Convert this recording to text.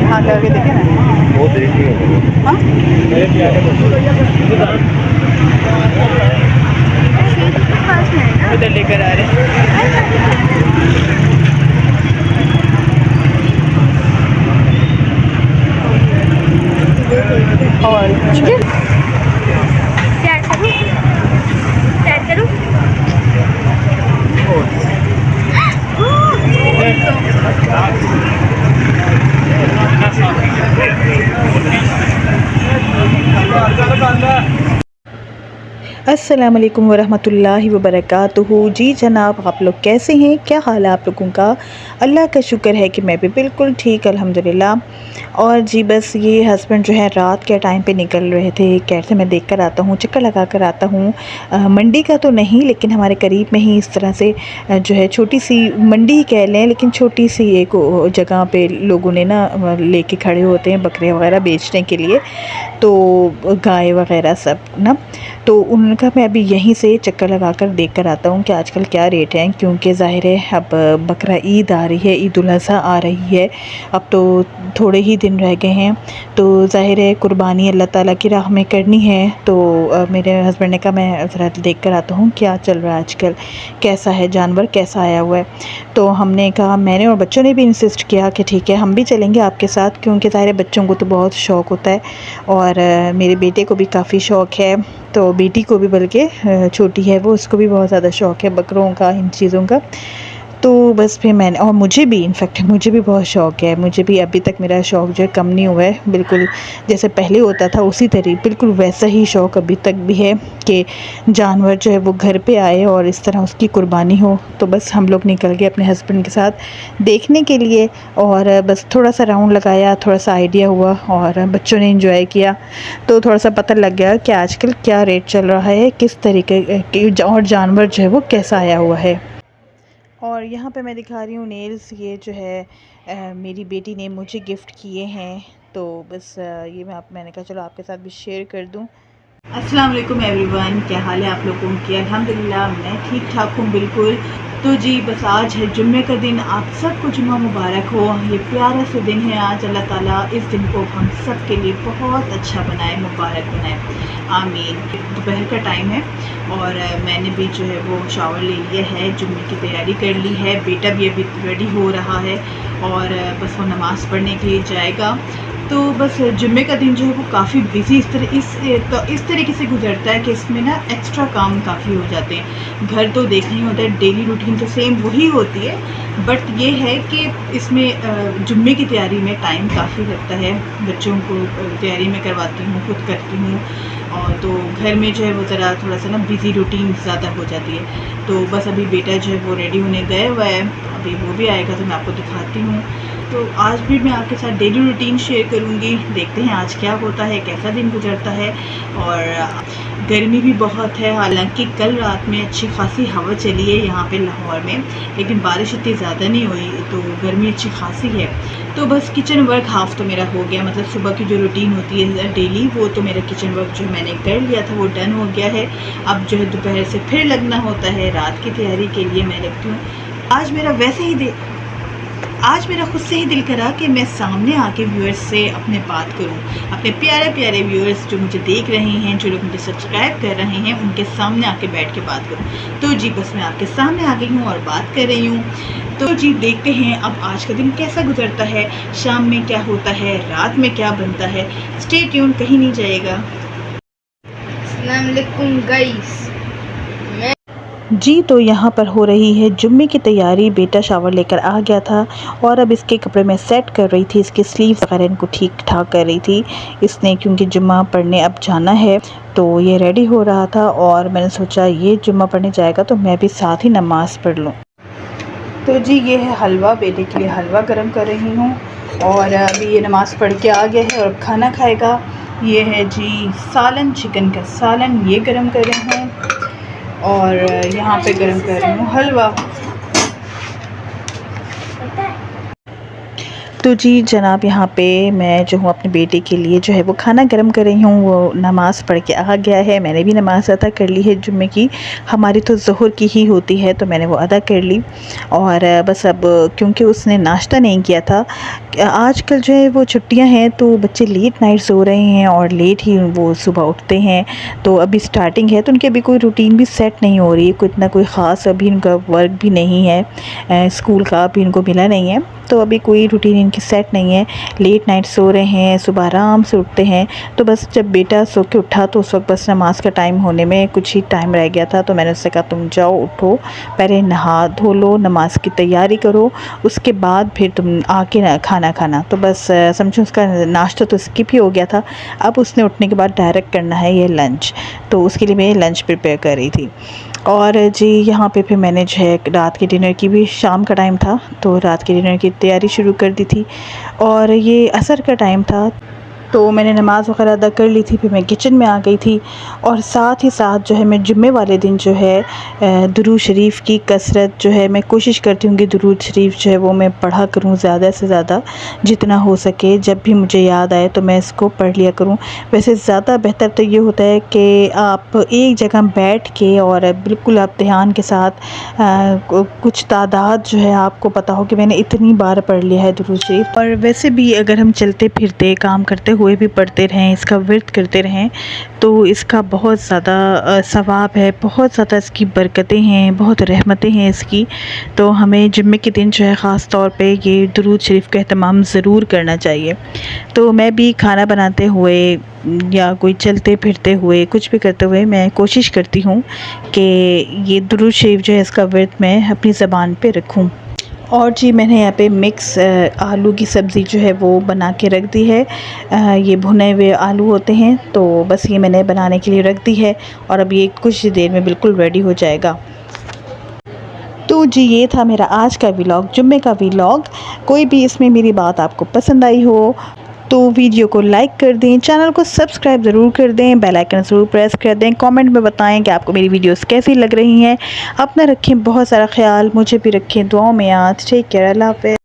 हाथ लगा के देखे ना, वो देखिए। हाँ उधर लेकर आ रहे और अस्सलाम वालेकुम वरहमतुल्लाहि वबरकातुहू। जी जनाब, आप लोग कैसे हैं? क्या हाल है आप लोगों का? अल्लाह का शुक्र है कि मैं भी बिल्कुल ठीक, अल्हम्दुलिल्लाह। और जी बस ये हस्बैंड जो है रात के टाइम पे निकल रहे थे, कहते मैं देख कर आता हूँ, चक्कर लगा कर आता हूँ। मंडी का तो नहीं, लेकिन हमारे करीब में ही इस तरह से जो है छोटी सी मंडी ही कह लें, लेकिन छोटी सी एक जगह पे लोगों ने ना लेके खड़े होते हैं बकरे वगैरह बेचने के लिए, तो गाय वगैरह सब ना। तो उन्होंने कहा मैं अभी यहीं से चक्कर लगा कर देख कर आता हूँ कि आजकल क्या रेट हैं, क्योंकि ज़ाहिर है अब बकरा ईद आ रही है, ईद उल अज़हा आ रही है, अब तो थोड़े ही दिन रह गए हैं। तो ज़ाहिर है कुर्बानी अल्लाह ताला की राह में करनी है। तो मेरे हस्बैंड ने कहा मैं ज़रा देख कर आता हूँ क्या चल रहा है आजकल, कैसा है जानवर, कैसा आया हुआ है। तो हमने कहा, मैंने और बच्चों ने भी इंसिस्ट किया कि ठीक है हम भी चलेंगे आपके साथ, क्योंकि ज़ाहिर है बच्चों को तो बहुत शौक़ होता है और मेरे बेटे को भी काफ़ी शौक़ है, तो बेटी को भी, बल्कि छोटी है वो, उसको भी बहुत ज़्यादा शौक़ है बकरों का, इन चीज़ों का। तो बस फिर मैंने, और मुझे भी इनफैक्ट मुझे भी बहुत शौक़ है, मुझे भी अभी तक मेरा शौक़ जो है कम नहीं हुआ है, बिल्कुल जैसे पहले होता था उसी तरह बिल्कुल वैसा ही शौक़ अभी तक भी है कि जानवर जो है वो घर पे आए और इस तरह उसकी कुर्बानी हो। तो बस हम लोग निकल गए अपने हस्बैंड के साथ देखने के लिए, और बस थोड़ा सा राउंड लगाया, थोड़ा सा आइडिया हुआ और बच्चों ने एंजॉय किया। तो थोड़ा सा पता लग गया कि आजकल क्या रेट चल रहा है, किस तरीके के और जानवर जो है वो कैसा आया हुआ है। और यहाँ पे मैं दिखा रही हूँ नेल्स, ये जो है मेरी बेटी ने मुझे गिफ्ट किए हैं। तो बस ये मैंने कहा चलो आपके साथ भी शेयर कर दूँ। अस्सलाम वालेकुम एवरीवन, क्या हाल है आप लोगों की? अल्हम्दुलिल्लाह मैं ठीक ठाक हूँ बिल्कुल। तो जी बस आज है जुम्मे का दिन, आप सबको जुम्मा मुबारक हो। ये प्यारा सा दिन है आज, अल्लाह ताला इस दिन को हम सब के लिए बहुत अच्छा बनाए, मुबारक बनाए, आमीन। दोपहर का टाइम है और मैंने भी जो है वो शावर ले लिया है, जुम्मे की तैयारी कर ली है। बेटा भी अभी रेडी हो रहा है और बस वो नमाज़ पढ़ने के लिए जाएगा। तो बस जुम्मे का दिन जो है वो काफ़ी बिज़ी इस तरीके से गुजरता है कि इसमें ना एक्स्ट्रा काम काफ़ी हो जाते हैं। घर तो देखना ही होता है, डेली रूटीन तो सेम वही होती है, बट ये है कि इसमें जुम्मे की तैयारी में टाइम काफ़ी लगता है। बच्चों को तैयारी में करवाती हूँ, खुद करती हूँ, और तो घर में जो है वो ज़रा थोड़ा सा ना बिज़ी रूटीन ज़्यादा हो जाती है। तो बस अभी बेटा जो है वो रेडी होने गए हुआ है, अभी वो भी आएगा तो मैं आपको दिखाती हूँ। तो आज भी मैं आपके साथ डेली रूटीन शेयर करूँगी, देखते हैं आज क्या होता है, कैसा दिन गुजरता है। और गर्मी भी बहुत है, हालांकि कल रात में अच्छी खासी हवा चली है यहाँ पे लाहौर में, लेकिन बारिश इतनी ज़्यादा नहीं हुई, तो गर्मी अच्छी खासी है। तो बस किचन वर्क हाफ़ तो मेरा हो गया, मतलब सुबह की जो रूटीन होती है डेली, वो तो मेरा किचन वर्क जो मैंने कर लिया था वो डन हो गया है। अब जो है दोपहर से फिर लगना होता है, रात की तैयारी के लिए मैं लगती हूँ। आज मेरा खुद से ही दिल करा कि मैं सामने आके व्यूअर्स से अपने बात करूं, अपने प्यारे प्यारे व्यूअर्स जो मुझे देख रहे हैं, जो लोग मुझे सब्सक्राइब कर रहे हैं, उनके सामने आके बैठ के बात करूं। तो जी बस मैं आपके सामने आ गई हूं और बात कर रही हूं। तो जी देखते हैं अब आज का दिन कैसा गुजरता है, शाम में क्या होता है, रात में क्या बनता है। स्टे ट्यून, कहीं नहीं जाएगा। अस्सलाम वालेकुम गाइस। जी तो यहाँ पर हो रही है जुम्मे की तैयारी। बेटा शावर लेकर आ गया था और अब इसके कपड़े मैं सेट कर रही थी, इसके स्लीव्स वगैरह इनको ठीक ठाक कर रही थी इसने, क्योंकि जुम्मा पढ़ने अब जाना है। तो ये रेडी हो रहा था और मैंने सोचा ये जुम्मा पढ़ने जाएगा तो मैं भी साथ ही नमाज़ पढ़ लूँ। तो जी ये है हलवा, बेटे के लिए हलवा गर्म कर रही हूँ, और अभी ये नमाज़ पढ़ के आ गया है और खाना खाएगा। ये है जी सालन, चिकन का सालन, ये गर्म कर रही हूँ, और यहाँ पे गर्म कर रही हूँ हलवा। तो जी जनाब, यहाँ पे मैं जो हूँ अपने बेटे के लिए जो है वो खाना गर्म कर रही हूँ। वो नमाज़ पढ़ के आ गया है, मैंने भी नमाज़ अदा कर ली है जुम्मे की। हमारी तो ज़ोहर की ही होती है, तो मैंने वो अदा कर ली। और बस अब क्योंकि उसने नाश्ता नहीं किया था, आजकल जो है वो छुट्टियां हैं तो बच्चे लेट नाइट सो रहे हैं और लेट ही वो सुबह उठते हैं। तो अभी स्टार्टिंग है तो उनकी अभी कोई रूटीन भी सेट नहीं हो रही है, कोई इतना कोई ख़ास अभी इनका वर्क भी नहीं है, स्कूल का अभी इनको मिला नहीं है, तो अभी कोई रूटीन इनकी सेट नहीं है। लेट नाइट सो रहे हैं, सुबह आराम से उठते हैं। तो बस जब बेटा सो के उठा तो उस वक्त बस नमाज का टाइम होने में कुछ ही टाइम रह गया था, तो मैंने उससे कहा तुम जाओ, उठो, पहले नहा धो लो, नमाज की तैयारी करो, उसके बाद फिर तुम आके खाना खाना। तो बस समझो उसका नाश्ता तो स्किप ही हो गया था। अब उसने उठने के बाद डायरेक्ट करना है ये लंच, तो उसके लिए मैं लंच प्रिपेयर कर रही थी। और जी यहाँ पे फिर मैंने जो है रात के डिनर की भी, शाम का टाइम था तो रात के डिनर की तैयारी शुरू कर दी थी। और ये असर का टाइम था तो मैंने नमाज़ वग़ैरह अदा कर ली थी, फिर मैं किचन में आ गई थी। और साथ ही साथ जो है मैं जुम्मे वाले दिन जो है दुरूद शरीफ की कसरत जो है मैं कोशिश करती हूँ कि दुरूद शरीफ जो है वो मैं पढ़ा करूँ ज़्यादा से ज़्यादा, जितना हो सके। जब भी मुझे याद आए तो मैं इसको पढ़ लिया करूँ। वैसे ज़्यादा बेहतर तो ये होता है कि आप एक जगह बैठ के और बिल्कुल आप ध्यान के साथ कुछ तादाद जो है आपको पता हो कि मैंने इतनी बार पढ़ लिया है दुरूद शरीफ। और वैसे भी अगर हम चलते फिरते काम करते हुए भी पढ़ते रहें, इसका विर्द करते रहें, तो इसका बहुत ज़्यादा सवाब है, बहुत ज़्यादा इसकी बरकतें हैं, बहुत रहमतें हैं इसकी। तो हमें जुम्मे के दिन जो है ख़ास तौर पे ये दुरूद शरीफ का एहतमाम ज़रूर करना चाहिए। तो मैं भी खाना बनाते हुए या कोई चलते फिरते हुए कुछ भी करते हुए मैं कोशिश करती हूँ कि ये दुरूद शरीफ जो है इसका विर्द मैं अपनी ज़बान पे रखूँ। और जी मैंने यहाँ पे मिक्स आलू की सब्ज़ी जो है वो बना के रख दी है। ये भुने हुए आलू होते हैं, तो बस ये मैंने बनाने के लिए रख दी है और अब ये कुछ देर में बिल्कुल रेडी हो जाएगा। तो जी ये था मेरा आज का व्लॉग, जुम्मे का व्लॉग। कोई भी इसमें मेरी बात आपको पसंद आई हो तो वीडियो को लाइक कर दें, चैनल को सब्सक्राइब ज़रूर कर दें, बेल आइकन ज़रूर प्रेस कर दें, कमेंट में बताएं कि आपको मेरी वीडियोस कैसी लग रही हैं। अपना रखें बहुत सारा ख्याल, मुझे भी रखें दुआओं में याद। टेक केयर, अल्लाह हाफ़िज़।